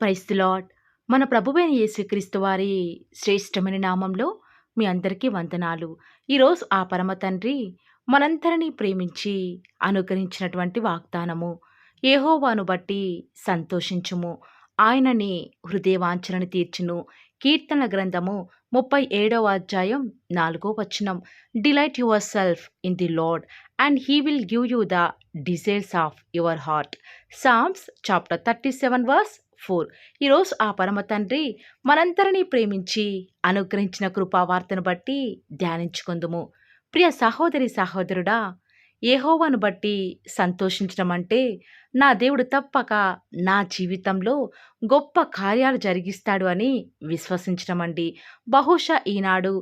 Praise the lord. మన ప్రభువైన యేసుక్రీస్తు వారి శ్రేష్టమైన నామంలో మీ అందరికీ వందనాలు. ఈరోజు ఆ పరమ తండ్రి మనందరినీ ప్రేమించి అనుగ్రహించినటువంటి వాగ్దానము. యెహోవాను బట్టి సంతోషించుము. ఆయన నీ హృదయవాంఛలను తీర్చును. కీర్తనల గ్రంథము 37వ అధ్యాయం 4వ వచనం. Delight yourself in the Lord and he will give you the desires of your heart. Psalms chapter 37 verse 4. ఈరోజు ఆ పరమ తండ్రి మనందరినీ ప్రేమించి అనుగ్రహించిన కృపావార్తను బట్టి ధ్యానించుకుందుము. ప్రియ సహోదరి సహోదరుడా, యెహోవాను బట్టి సంతోషించడం అంటే నా దేవుడు తప్పక నా జీవితంలో గొప్ప కార్యాలు జరిగిస్తాడు అని విశ్వసించడం అండి. బహుశా ఈనాడు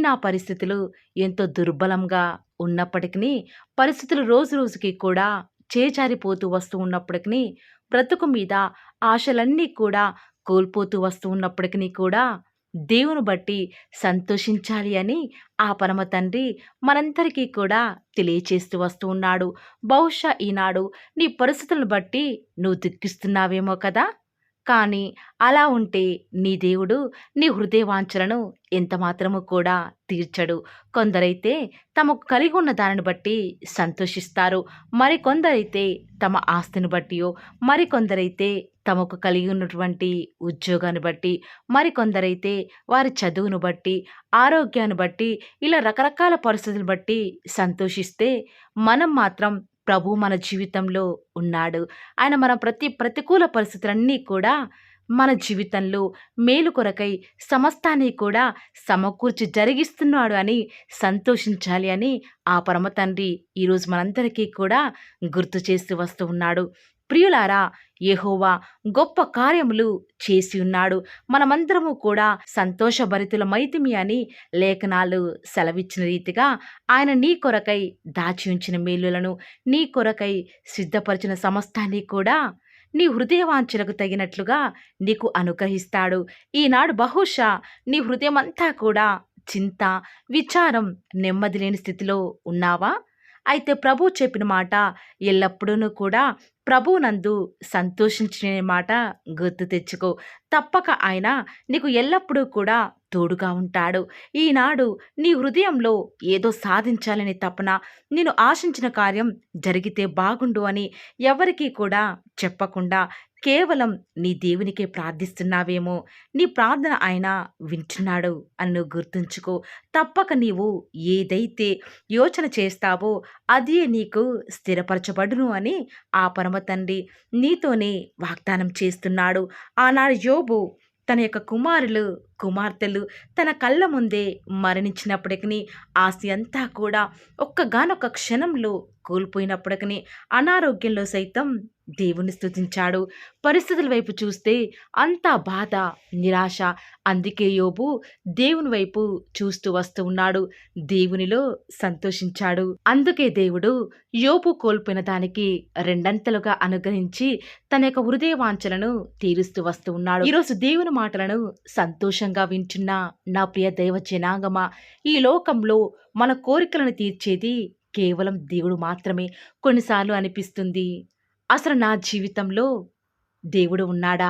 నా పరిస్థితులు ఎంతో దుర్బలంగా ఉన్నప్పటికీ, పరిస్థితులు రోజు రోజుకి కూడా చేజారిపోతూ వస్తూ ఉన్నప్పటికీ, బ్రతుకు మీద ఆశలన్నీ కూడా కోల్పోతూ వస్తూ ఉన్నప్పటికీ కూడా దేవుని బట్టి సంతోషించాలి అని ఆ పరమ తండ్రి మనందరికీ కూడా తెలియచేస్తూ వస్తూ ఉన్నాడు. బహుశా ఈనాడు నీ పరిస్థితులను బట్టి నువ్వు దుఃఖిస్తున్నావేమో కదా. కానీ అలా ఉంటే నీ దేవుడు నీ హృదయవాంఛలను ఎంత మాత్రము కూడా తీర్చడు. కొందరైతే తమకు కలిగి ఉన్న దానిని బట్టి సంతోషిస్తారు. మరికొందరైతే తమ ఆస్తిని బట్టియో, మరికొందరైతే తమకు కలిగి ఉన్నటువంటి ఉద్యోగాన్ని బట్టి, మరికొందరైతే వారి చదువును బట్టి, ఆరోగ్యాన్ని బట్టి, ఇలా రకరకాల పరిస్థితులను బట్టి సంతోషిస్తే, మనం మాత్రం ప్రభు మన జీవితంలో ఉన్నాడు. ఆయన మన ప్రతికూల పరిస్థితులన్నీ కూడా మన జీవితంలో మేలు కొరకై సమస్తాన్ని కూడా సమకూర్చి జరిగిస్తున్నాడు అని సంతోషించాలి అని ఆ పరమ తండ్రి ఈరోజు మనందరికీ కూడా గుర్తు చేస్తూ వస్తూ ఉన్నాడు. ప్రియులారా, యెహోవా గొప్ప కార్యములు చేసి ఉన్నాడు. మనమందరము కూడా సంతోషభరితులమైతిమి అని లేఖనాలు సెలవిచ్చిన రీతిగా ఆయన నీ కొరకై దాచి ఉంచిన మేలులను, నీ కొరకై సిద్ధపరిచిన సమస్తాన్ని కూడా నీ హృదయవాంఛలకు తగినట్లుగా నీకు అనుగ్రహిస్తాడు. ఈనాడు బహుశా నీ హృదయమంతా కూడా చింత, విచారం, నెమ్మది లేని స్థితిలో ఉన్నావా? అయితే ప్రభు చెప్పిన మాట ఎల్లప్పుడూ కూడా ప్రభువునందు సంతోషించిన మాట గుర్తు తెచ్చుకో. తప్పక ఆయన నీకు ఎల్లప్పుడూ కూడా తోడుగా ఉంటాడు. ఈనాడు నీ హృదయంలో ఏదో సాధించాలని తపన, నేను ఆశించిన కార్యం జరిగితే బాగుండు అని ఎవరికీ కూడా చెప్పకుండా కేవలం నీ దేవునికే ప్రార్థిస్తున్నావేమో. నీ ప్రార్థన ఆయన వింటున్నాడు అని నువ్వు గుర్తుంచుకో. తప్పక నీవు ఏదైతే యోచన చేస్తావో అదే నీకు స్థిరపరచబడును అని ఆ పరమ తండ్రి నీతోనే వాగ్దానం చేస్తున్నాడు. ఆనాడు యోబు తన యొక్క కుమార్తెలు తన కళ్ళ ముందే మరణించినప్పటికీ, ఆస్తి అంతా కూడా ఒక్కగానొక్క క్షణంలో కోల్పోయినప్పటికీ, అనారోగ్యంలో సైతం దేవుని స్తుతించాడు. పరిస్థితుల వైపు చూస్తే అంతా బాధ, నిరాశ. అందుకే యోబు దేవుని వైపు చూస్తూ వస్తూ ఉన్నాడు. దేవునిలో సంతోషించాడు. అందుకే దేవుడు యోబు కోల్పోయిన దానికి రెండంతలుగా అనుగ్రహించి తన యొక్క హృదయవాంఛలను తీరుస్తూ వస్తూ ఉన్నాడు. ఈరోజు దేవుని మాటలను సంతోషంగా వింటున్న నా ప్రియ దైవ జనాంగమా, ఈ లోకంలో మన కోరికలను తీర్చేది కేవలం దేవుడు మాత్రమే. కొన్నిసార్లు అనిపిస్తుంది, అసలు నా జీవితంలో దేవుడు ఉన్నాడా?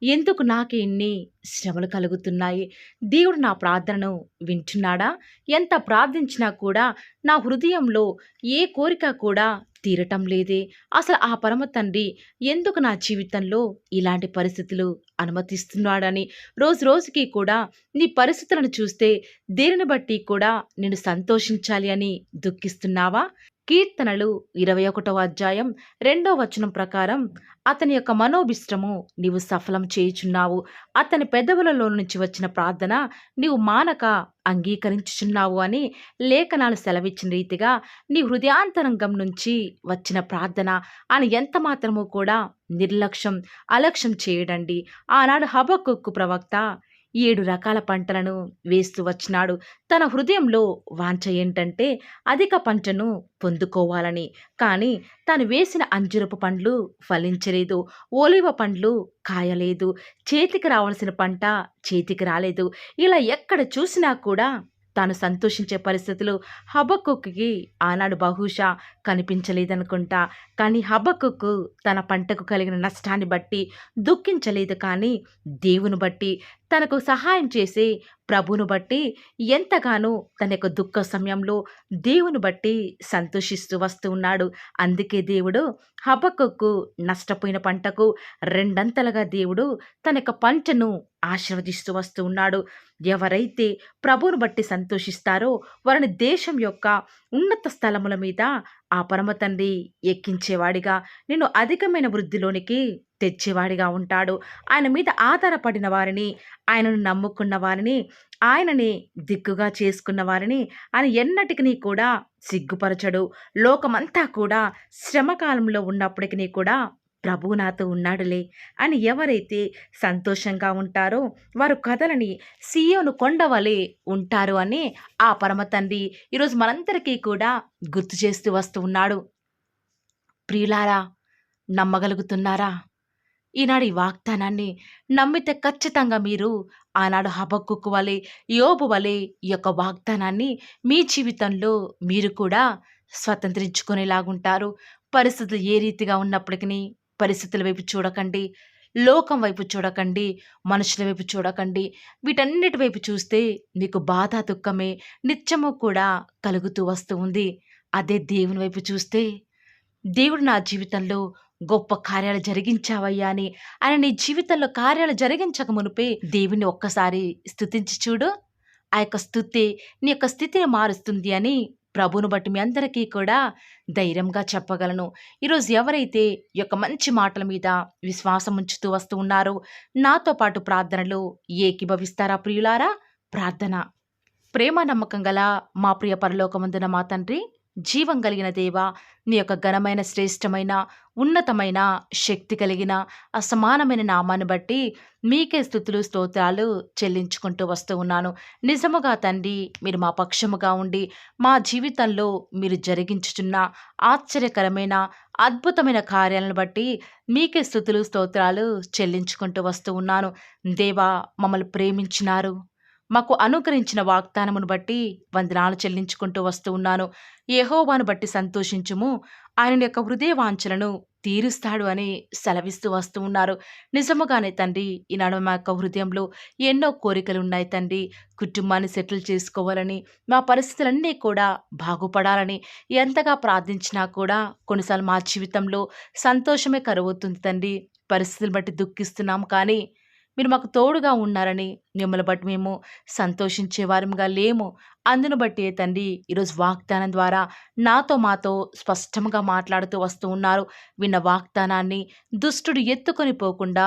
ఎందుకు నాకు ఇన్ని శ్రమలు కలుగుతున్నాయి? దేవుడు నా ప్రార్థనను వింటున్నాడా? ఎంత ప్రార్థించినా కూడా నా హృదయంలో ఏ కోరిక కూడా తీరటం లేదే. అసలు ఆ పరమ తండ్రి ఎందుకు నా జీవితంలో ఇలాంటి పరిస్థితులు అనుమతిస్తున్నాడని రోజు రోజుకి కూడా నీ పరిస్థితులను చూస్తే దేనిని బట్టి కూడా నేను సంతోషించాలి అని దుఃఖిస్తున్నావా? కీర్తనలు 21వ అధ్యాయం 2వ వచనం ప్రకారం అతని యొక్క మనోభిష్టము నీవు సఫలం చేయుచున్నావు. అతని పెదవులలో నుంచి వచ్చిన ప్రార్థన నీవు మానక అంగీకరించుచున్నావు అని లేఖనాలు సెలవిచ్చిన రీతిగా నీ హృదయాంతరంగం నుంచి వచ్చిన ప్రార్థన అని ఎంత మాత్రమూ కూడా నిర్లక్ష్యం, అలక్ష్యం చేయడండి. ఆనాడు హబక్కూకు ప్రవక్త 7 రకాల పంటలను వేస్తూ వచ్చినాడు. తన హృదయంలో వాంఛ ఏంటంటే అధిక పంటను పొందుకోవాలని. కానీ తాను వేసిన అంజురపు పండ్లు ఫలించలేదు, ఓలివ పండ్లు కాయలేదు, చేతికి రావాల్సిన పంట చేతికి రాలేదు. ఇలా ఎక్కడ చూసినా కూడా తాను సంతోషించే పరిస్థితులు హబక్కుకి ఆనాడు బహుశా కనిపించలేదనుకుంటా. కానీ హబక్కుకు తన పంటకు కలిగిన నష్టాన్ని బట్టి దుఃఖించలేదు, కానీ దేవుని బట్టి, తనకు సహాయం చేసే ప్రభువును బట్టి ఎంతగానో తన యొక్క దుఃఖ సమయంలో దేవుని బట్టి సంతోషిస్తూ వస్తూ ఉన్నాడు. అందుకే దేవుడు హబక్కుకు నష్టపోయిన పంటకు రెండంతలుగా దేవుడు తన యొక్క పంటను ఆశీర్వదిస్తూ వస్తూ ఉన్నాడు. ఎవరైతే ప్రభువును బట్టి సంతోషిస్తారో వారిని దేశం యొక్క ఉన్నత స్థలముల మీద ఆ పరమ తండ్రి ఎక్కించేవాడిగా, నిన్ను అధికమైన వృద్ధిలోనికి తెచ్చేవాడిగా ఉంటాడు. ఆయన మీద ఆధారపడిన వారిని, ఆయనను నమ్ముకున్న వారిని, ఆయనని దిక్కుగా చేసుకున్న వారిని ఆయన ఎన్నటికి కూడా సిగ్గుపరచడు. లోకమంతా కూడా శ్రమకాలంలో ఉన్నప్పటికీ కూడా ప్రభువు నాతో ఉన్నాడులే అని ఎవరైతే సంతోషంగా ఉంటారో వారు కథలని సీయోను కొండవలే ఉంటారు అని ఆ పరమ తండ్రి ఈరోజు మనందరికీ కూడా గుర్తు చేస్తూ వస్తూ ఉన్నాడు. ప్రియులారా, నమ్మగలుగుతున్నారా? ఈనాడు ఈ వాగ్దానాన్ని నమ్మితే ఖచ్చితంగా మీరు ఆనాడు హబక్కుకు వలె, యోబు వలె ఈ యొక్క వాగ్దానాన్ని మీ జీవితంలో మీరు కూడా స్వతంత్రించుకునేలాగుంటారు. పరిస్థితులు ఏ రీతిగా ఉన్నప్పటికీ పరిస్థితుల వైపు చూడకండి, లోకం వైపు చూడకండి, మనుషుల వైపు చూడకండి. వీటన్నిటి వైపు చూస్తే మీకు బాధ, దుఃఖమే నిత్యము కూడా కలుగుతూ వస్తూ ఉంది. అదే దేవుని వైపు చూస్తే, దేవుడు నా జీవితంలో గొప్ప కార్యాలు జరిగించావయ్యా అని ఆయన నీ జీవితంలో కార్యాలు జరిగించక మునిపే దేవుని ఒక్కసారి స్తుతించి చూడు. ఆ యొక్క స్తుతి నీ యొక్క స్థితిని మారుస్తుంది అని ప్రభువును బట్టి మీ అందరికీ కూడా ధైర్యంగా చెప్పగలను. ఈరోజు ఎవరైతే ఈ యొక్క మంచి మాటల మీద విశ్వాసం ఉంచుతూ వస్తూ ఉన్నారో నాతో పాటు ప్రార్థనలో ఏకీభవిస్తారా ప్రియులారా? ప్రార్థన. ప్రేమ నమ్మకం గల మా ప్రియ పరలోకమందున మా తండ్రి, జీవం కలిగిన దేవా, నీ యొక్క ఘనమైన, శ్రేష్టమైన, ఉన్నతమైన, శక్తి కలిగిన, అసమానమైన నామాన్ని బట్టి మీకే స్తుతులు, స్తోత్రాలు చెల్లించుకుంటూ వస్తూ ఉన్నాను. నిజముగా తండ్రి, మీరు మా పక్షముగా ఉండి మా జీవితంలో మీరు జరిగించుచున్న ఆశ్చర్యకరమైన, అద్భుతమైన కార్యాలను బట్టి మీకే స్తుతులు, స్తోత్రాలు చెల్లించుకుంటూ వస్తూ ఉన్నాను. దేవా, మమ్మల్ని ప్రేమించినారు, మాకు అనుగ్రహించిన వాగ్దానమును బట్టి వందనాలు చెల్లించుకుంటూ వస్తూ ఉన్నాను. యెహోవాను బట్టి సంతోషించుము, ఆయన యొక్క హృదయ వాంఛలను తీరుస్తాడు అని సెలవిస్తూ వస్తూ ఉన్నారు. నిజముగానే తండ్రి, ఈనాడు మా యొక్క హృదయంలో ఎన్నో కోరికలు ఉన్నాయి తండ్రి. కుటుంబాన్ని సెటిల్ చేసుకోవాలని, మా పరిస్థితులన్నీ కూడా బాగుపడాలని ఎంతగా ప్రార్థించినా కూడా కొన్నిసార్లు మా జీవితంలో సంతోషమే కరువవుతుంది తండ్రి. పరిస్థితులు బట్టి దుఃఖిస్తున్నాం, కానీ మీరు మాకు తోడుగా ఉన్నారని, మిమ్మల్ని బట్టి మేము సంతోషించే వారముగా లేము. అందును బట్టి తండ్రి, ఈరోజు వాగ్దానం ద్వారా మాతో స్పష్టంగా మాట్లాడుతూ వస్తూ ఉన్నారు. విన్న వాగ్దానాన్ని దుష్టుడు ఎత్తుకొని పోకుండా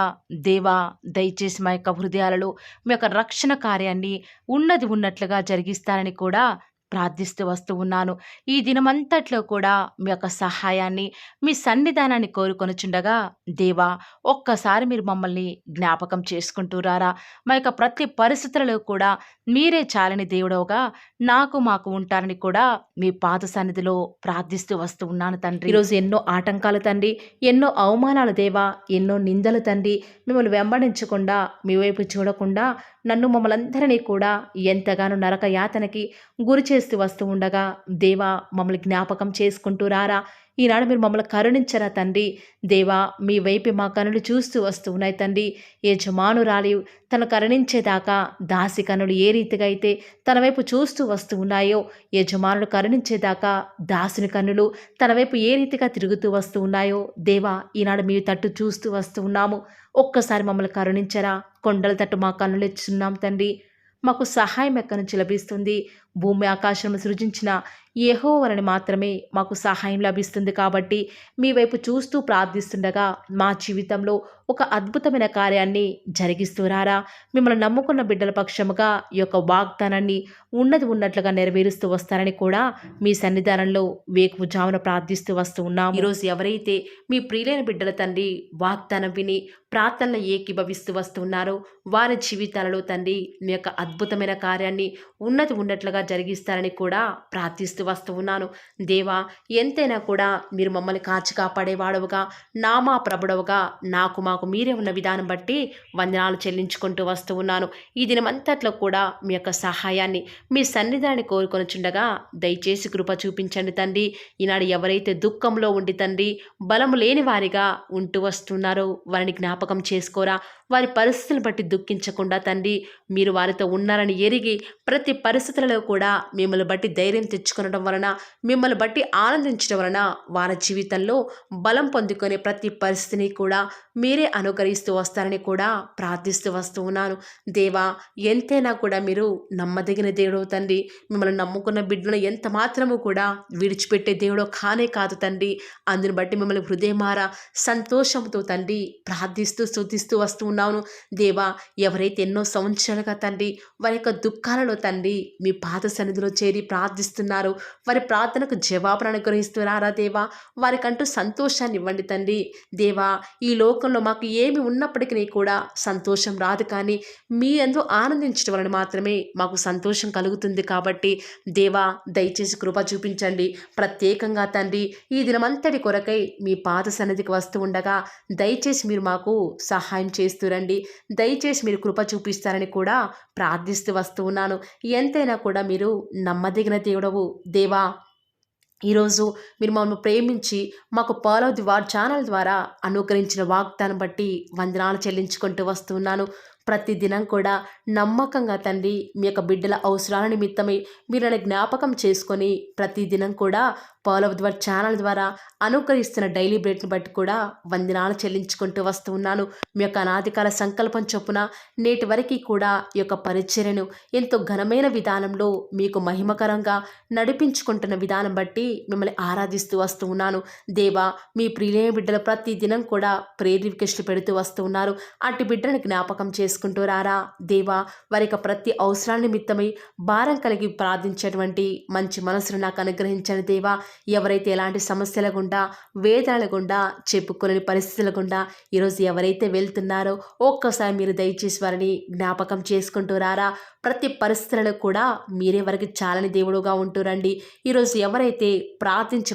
దేవా, దయచేసి మా యొక్క హృదయాలలో మీ యొక్క రక్షణ కార్యాన్ని ఉన్నది ఉన్నట్లుగా జరిగిస్తారని కూడా ప్రార్థిస్తూ వస్తూ ఉన్నాను. ఈ దినమంతట్లో కూడా మీ యొక్క సహాయాన్ని, మీ సన్నిధానాన్ని కోరుకొనుచుండగా దేవా, ఒక్కసారి మీరు మమ్మల్ని జ్ఞాపకం చేసుకుంటూ రారా. మా యొక్క ప్రతి పరిస్థితులలో కూడా మీరే చాలని దేవుడవుగా మాకు ఉంటారని కూడా మీ పాద సన్నిధిలో ప్రార్థిస్తూ వస్తూ ఉన్నాను తండ్రి. ఈరోజు ఎన్నో ఆటంకాలు తండ్రి, ఎన్నో అవమానాలు దేవా, ఎన్నో నిందలు తండ్రి, మిమ్మల్ని వెంబడించకుండా, మీ వైపు చూడకుండా నన్ను మమ్మల్ందరినీ కూడా ఎంతగానో నరక యాతనకి గురి చేస్తూ వస్తూ ఉండగా దేవా, మమ్మల్ని జ్ఞాపకం చేసుకుంటూ రారా. ఈనాడు మీరు మమ్మల్ని కరుణించరా తండ్రి. దేవా, మీ వైపు మా కనులు చూస్తూ వస్తూ ఉన్నాయి తండ్రి. యజమానురాలి తను కరుణించేదాకా దాసి కనులు ఏ రీతిగా అయితే తన వైపు చూస్తూ వస్తూ ఉన్నాయో, యజమానుడు కరుణించేదాకా దాసుని కన్నులు తన వైపు ఏ రీతిగా తిరుగుతూ వస్తూ ఉన్నాయో దేవా, ఈనాడు మీ తట్టు చూస్తూ వస్తూ ఉన్నాము. ఒక్కసారి మమ్మల్ని కరుణించరా. కొండల తట్టు మా కన్నులు ఎచ్చున్నాం తండ్రి. మాకు సహాయం ఎక్కడి నుంచి లభిస్తుంది? భూమి ఆకాశం సృజించిన యెహోవాని మాత్రమే మాకు సహాయం లభిస్తుంది. కాబట్టి మీ వైపు చూస్తూ ప్రార్థిస్తుండగా మా జీవితంలో ఒక అద్భుతమైన కార్యాన్ని జరిగిస్తూ రారా. మిమ్మల్ని నమ్ముకున్న బిడ్డల పక్షముగా ఈ యొక్క వాగ్దానాన్ని ఉన్నది ఉన్నట్లుగా నెరవేరుస్తూ వస్తారని కూడా మీ సన్నిధానంలో వేకువజామున ప్రార్థిస్తూ వస్తూ ఉన్నాం. ఈరోజు ఎవరైతే మీ ప్రియులైన బిడ్డల తండ్రి వాగ్దానం విని ప్రార్థనలు ఏకీభవిస్తూ వస్తున్నారో వారి జీవితాలలో తండ్రి మీ యొక్క అద్భుతమైన కార్యాన్ని ఉన్నది ఉన్నట్లుగా జరిగిస్తారని కూడా ప్రార్థిస్తూ వస్తూ ఉన్నాను. దేవా, ఎంతైనా కూడా మీరు మమ్మల్ని కాచి కాపాడేవాడవుగా, నామా ప్రభుడవుగా మాకు మీరే ఉన్న విధానం బట్టి వందనాలు చెల్లించుకుంటూ వస్తూ ఉన్నాను. ఈ దినమంతట్లో కూడా మీ యొక్క సహాయాన్ని, మీ సన్నిధాన్ని కోరుకొనుచుండగా దయచేసి కృప చూపించండి తండ్రి. ఈనాడు ఎవరైతే దుఃఖంలో ఉండి తండ్రి బలము లేని వారిగా ఉంటూ వస్తున్నారో వారిని జ్ఞాపకం చేసుకోరా. వారి పరిస్థితులను బట్టి దుఃఖించకుండా తండ్రి మీరు వారితో ఉన్నారని ఎరిగి ప్రతి పరిస్థితులలో కూడా మిమ్మల్ని బట్టి ధైర్యం తెచ్చుకొనడం వలన, మిమ్మల్ని బట్టి ఆనందించడం వలన వారి జీవితంలో బలం పొందుకునే ప్రతి పరిస్థితిని కూడా మీరే అనుకరిస్తూ వస్తారని కూడా ప్రార్థిస్తూ వస్తూ ఉన్నాను. దేవా, ఎంతైనా కూడా మీరు నమ్మదగిన దేవుడు తండ్రి. మిమ్మల్ని నమ్ముకున్న బిడ్డలను ఎంత మాత్రము కూడా విడిచిపెట్టే దేవుడో కానే కాదు తండ్రి. అందుని బట్టి మిమ్మల్ని హృదయమారా సంతోషంతో తండ్రి ప్రార్థిస్తూ స్తుతిస్తూ వస్తూ ఉన్నాను. దేవా, ఎవరైతే ఎన్నో సంవత్సరాలుగా తండ్రి వారి యొక్క దుఃఖాలలో తండ్రి మీ పాద సన్నిధిలో చేరి ప్రార్థిస్తున్నారు, వారి ప్రార్థనకు జవాబును అనుగ్రహిస్తున్నారా దేవా. వారికంటూ సంతోషాన్ని ఇవ్వండి తండ్రి. దేవా, ఈ లోకంలో మాకు ఏమి ఉన్నప్పటికీ కూడా సంతోషం రాదు, కానీ మీ యందు ఆనందించడం వలన మాత్రమే మాకు సంతోషం కలుగుతుంది. కాబట్టి దేవా, దయచేసి కృప చూపించండి. ప్రత్యేకంగా తండ్రి ఈ దినమంతటి కొరకై మీ పాద సన్నిధికి వస్తూ ఉండగా దయచేసి మీరు మాకు సహాయం చేస్తురండి. దయచేసి మీరు కృప చూపిస్తారని కూడా ప్రార్థిస్తూ వస్తూ ఉన్నాను. ఎంతైనా కూడా మీరు నమ్మదగిన దేవుడవు దేవా. ఈరోజు మీరు మమ్మల్ని ప్రేమించి మాకు ఫాలో ది వార్ ఛానల్ ద్వారా అనుగ్రహించిన వాగ్దానం బట్టి వందనాలు చెల్లించుకుంటూ వస్తున్నాను. ప్రతిదినం కూడా నమ్మకంగా తండ్రి మీ యొక్క బిడ్డల అవసరాల నిమిత్తమై మీరు నన్ను జ్ఞాపకం చేసుకొని ప్రతిదినం కూడా ఫాలో ది వార్ ఛానల్ ద్వారా అనుకరిస్తున్న డైలీ బ్రెడ్ని బట్టి కూడా వందనాలు చెల్లించుకుంటూ వస్తూ ఉన్నాను. మీ యొక్క అనాదికాల సంకల్పం చొప్పున నేటి వరకు కూడా ఈ యొక్క పరిచర్యను ఎంతో ఘనమైన విధానంలో మీకు మహిమకరంగా నడిపించుకుంటున్న విధానం బట్టి మిమ్మల్ని ఆరాధిస్తూ వస్తూ ఉన్నాను. దేవా, మీ ప్రియులైన బిడ్డలు ప్రతి దినం కూడా ప్రేయర్ రిక్వెస్ట్లు పెడుతూ వస్తూ ఉన్నారు. అటు బిడ్డలను జ్ఞాపకం చేసుకుంటూ రారా దేవా. వారి యొక్క ప్రతి అవసరాల నిమిత్తమై భారం కలిగి ప్రార్థించేటువంటి మంచి మనసును నాకు అనుగ్రహించండి దేవా. ఎవరైతే ఎలాంటి సమస్యల గుండా, వేదనల గుండా, చెప్పుకోలేని పరిస్థితుల గుండా ఈరోజు ఎవరైతే వెళ్తున్నారో ఒక్కసారి మీరు దయచేసి వారిని జ్ఞాపకం చేసుకుంటూ రారా. ప్రతి పరిస్థితులలో కూడా మీరే వారికి చాలని దేవుడుగా ఉంటూరండి. ఈరోజు ఎవరైతే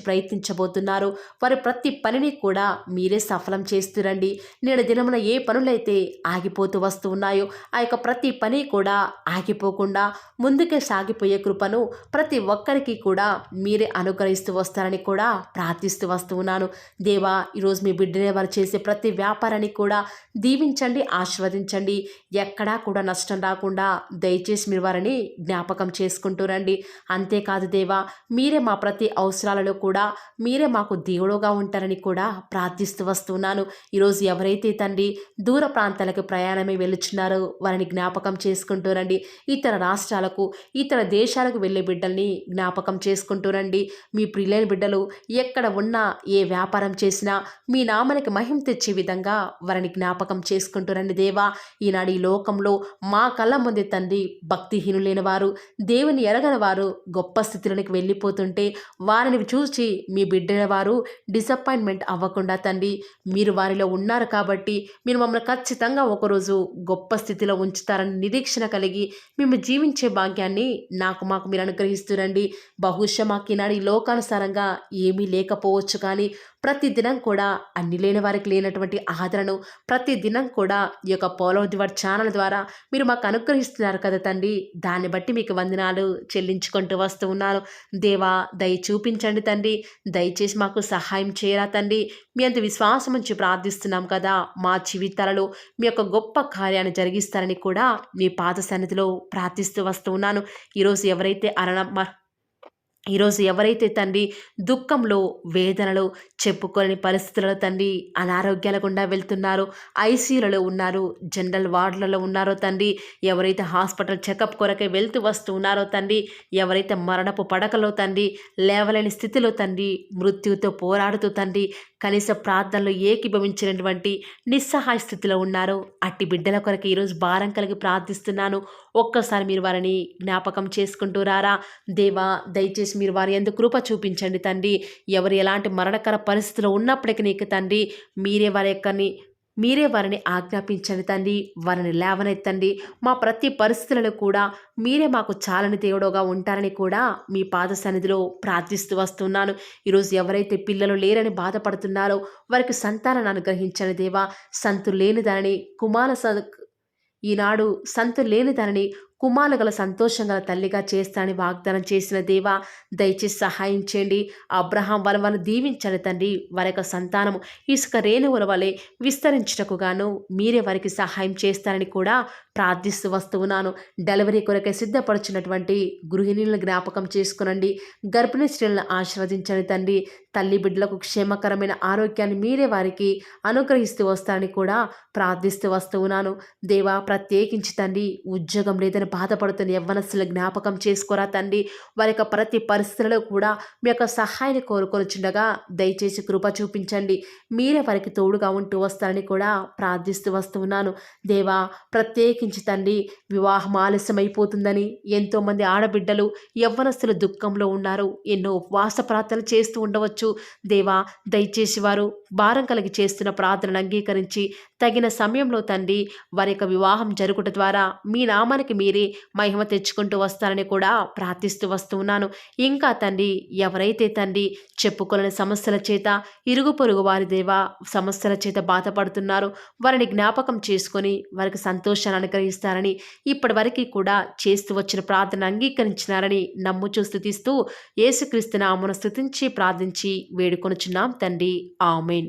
ప్రయత్నించబోతున్నారో వారి ప్రతి పనిని కూడా మీరే సఫలం చేస్తురండి. నేడు దినమున ఏ పనులైతే ఆగిపోతూ వస్తూ ఉన్నాయో ఆ యొక్క ప్రతి పని కూడా ఆగిపోకుండా ముందుకే సాగిపోయే కృపను ప్రతి ఒక్కరికి కూడా మీరే అనుగ్రహిస్తూ వస్తారని కూడా ప్రార్థిస్తూ వస్తూ ఉన్నాను. దేవా, ఈరోజు మీ బిడ్డనే వారు చేసే ప్రతి వ్యాపారాన్ని కూడా దీవించండి, ఆశీర్వదించండి. ఎక్కడా కూడా నష్టం రాకుండా దయచేసి మీరు వారిని జ్ఞాపకం చేసుకుంటూ రండి. అంతేకాదు దేవా, మీరే మా ప్రతి అవసరాలలో కూడా మీరే మాకు దేవుడుగా ఉంటారని కూడా ప్రార్థిస్తూ వస్తున్నాను. ఈరోజు ఎవరైతే తండ్రి దూర ప్రాంతాలకు ప్రయాణమై వెళ్ళుచున్నారో వారిని జ్ఞాపకం చేసుకుంటూ రండి. ఇతర రాష్ట్రాలకు, ఇతర దేశాలకు వెళ్ళే బిడ్డల్ని జ్ఞాపకం చేసుకుంటూ రండి. మీ ప్రియులైన బిడ్డలు ఎక్కడ ఉన్నా, ఏ వ్యాపారం చేసినా మీ నామానికి మహిమ తెచ్చే విధంగా వారిని జ్ఞాపకం చేసుకుంటూ రండి దేవా. ఈనాడు ఈ లోకంలో మా కళ్ళ ముందే తండ్రి భక్తిహీనులైన వారు, దేవుని ఎరగని వారు గొప్ప స్థితిలోనికి వెళ్ళిపోతుంటే వారిని చూసి మీ బిడ్డల వారు డిసప్పాయింట్మెంట్ అవ్వకుండా తండ్రి మీరు వారిలో ఉన్నారు కాబట్టి మీరు మమ్మల్ని ఖచ్చితంగా ఒకరోజు గొప్ప స్థితిలో ఉంచుతారని నిరీక్షణ కలిగి మేము జీవించే భాగ్యాన్ని మాకు మీరు అనుగ్రహిస్తురండి. బహుశా మాకు ఈనాడు ఈ లోకానుసారంగా ఏమీ లేకపోవచ్చు, కానీ ప్రతిదినం కూడా అన్ని లేని వారికి లేనటువంటి ఆదరణను ప్రతిదినం కూడా ఈ యొక్క ఫాలో ది వార్ ఛానల్ ద్వారా మీరు మాకు అనుగ్రహిస్తున్నారు కదా తండ్రి. దాన్ని బట్టి మీకు వందనాలు చెల్లించుకుంటూ వస్తూ ఉన్నాను. దేవా, దయ చూపించండి తండ్రి. దయచేసి మాకు సహాయం చేయరా తండ్రి. మీ అంత విశ్వాసం నుంచి ప్రార్థిస్తున్నాం కదా. మా జీవితాలలో మీ యొక్క గొప్ప కార్యాన్ని జరిగిస్తారని కూడా మీ పాద సన్నిధిలో ప్రార్థిస్తూ వస్తూ ఉన్నాను. ఈరోజు ఎవరైతే తండ్రి దుఃఖంలో, వేదనలో, చెప్పుకోలేని పరిస్థితులలో తండ్రి అనారోగ్యాల గుండా వెళ్తున్నారో, ఐసీయూలలో ఉన్నారు, జనరల్ వార్డులలో ఉన్నారో తండ్రి, ఎవరైతే హాస్పిటల్ చెకప్ కొరకై వెళ్తూ వస్తూ ఉన్నారో తండ్రి, ఎవరైతే మరణపు పడకలో తండ్రి లేవలేని స్థితిలో తండ్రి మృత్యుతో పోరాడుతూ తండ్రి కనీస ప్రార్థనలో ఏకీభవించినటువంటి నిస్సహాయ స్థితిలో ఉన్నారో అట్టి బిడ్డల కొరకు ఈరోజు భారం కలిగి ప్రార్థిస్తున్నాను. ఒక్కసారి మీరు వారిని జ్ఞాపకం చేసుకుంటూ రారా దేవా. దయచేసి మీరు వారి యందు కృప చూపించండి తండ్రి. ఎవరు ఎలాంటి మరణకర పరిస్థితిలో ఉన్నప్పటికీ నీకు తండ్రి మీరే వారిని ఆజ్ఞాపించండి తండ్రి. వారిని లేవనెత్తండి. మా ప్రతి పరిస్థితులలో కూడా మీరే మాకు చాలని దేవుడుగా ఉంటారని కూడా మీ పాద సన్నిధిలో ప్రార్థిస్తూ వస్తున్నాను. ఈరోజు ఎవరైతే పిల్లలు లేరని బాధపడుతున్నారో వారికి సంతానాన్ని అనుగ్రహించండి దేవా. సంతు లేని దానిని ఈనాడు సంతు లేని దానిని కుమారులు గల సంతోషం గల తల్లిగా చేస్తానని వాగ్దానం చేసిన దేవా, దయచేసి సహాయం చేయండి. అబ్రహాం వారిని దీవించండి తండ్రి. వారి యొక్క సంతానము ఇసుక రేణువుల వలె విస్తరించుటకు గాను మీరే వారికి సహాయం చేస్తారని కూడా ప్రార్థిస్తూ వస్తూ ఉన్నాను. డెలివరీ కొరకై సిద్ధపడుచున్నటువంటి గృహిణులను జ్ఞాపకం చేసుకునండి. గర్భిణీ స్త్రీలను ఆశీర్వదించండి తండ్రి. తల్లి బిడ్డలకు క్షేమకరమైన ఆరోగ్యాన్ని మీరే వారికి అనుగ్రహిస్తూ వస్తారని కూడా ప్రార్థిస్తూ వస్తూ ఉన్నాను. దేవా, ప్రత్యేకించి తండ్రి ఉద్యోగం లేదని బాధపడుతున్న యవ్వనస్తుల జ్ఞాపకం చేసుకోరా తండ్రి. వారి యొక్క ప్రతి పరిస్థితులలో కూడా మీ యొక్క సహాయాన్ని కోరుకొనిచుండగా దయచేసి కృప చూపించండి. మీరే వారికి తోడుగా ఉంటూ వస్తారని కూడా ప్రార్థిస్తూ వస్తూ ఉన్నాను. దేవా, ప్రత్యేకించి తండ్రి వివాహం ఆలస్యమైపోతుందని ఎంతోమంది ఆడబిడ్డలు యవ్వనస్తులు దుఃఖంలో ఉన్నారు. ఎన్నో ఉపవాస ప్రార్థనలు చేస్తూ ఉండవచ్చు. దేవా, దయచేసి వారు భారం కలిగి చేస్తున్న ప్రార్థనను అంగీకరించి తగిన సమయంలో తండ్రి వారి యొక్క వివాహం జరుగుట ద్వారా మీ నామానికి మీరే మహిమ తెచ్చుకుంటూ వస్తారని కూడా ప్రార్థిస్తూ వస్తూ ఉన్నాను. ఇంకా తండ్రి ఎవరైతే తండ్రి చెప్పుకోలేని సమస్యల చేత ఇరుగు పొరుగు వారి దేవా సమస్యల చేత బాధపడుతున్నారు, వారిని జ్ఞాపకం చేసుకొని వారికి సంతోషాన్ని అనుగ్రహిస్తారని ఇప్పటి వరకు కూడా చేస్తూ వచ్చిన ప్రార్థన అంగీకరించినారని నమ్ముచూ స్తుతిస్తూ యేసుక్రీస్తు నామమున స్తుతించి ప్రార్థించి వేడుకొనుచున్నాం తండ్రి. ఆమేన్.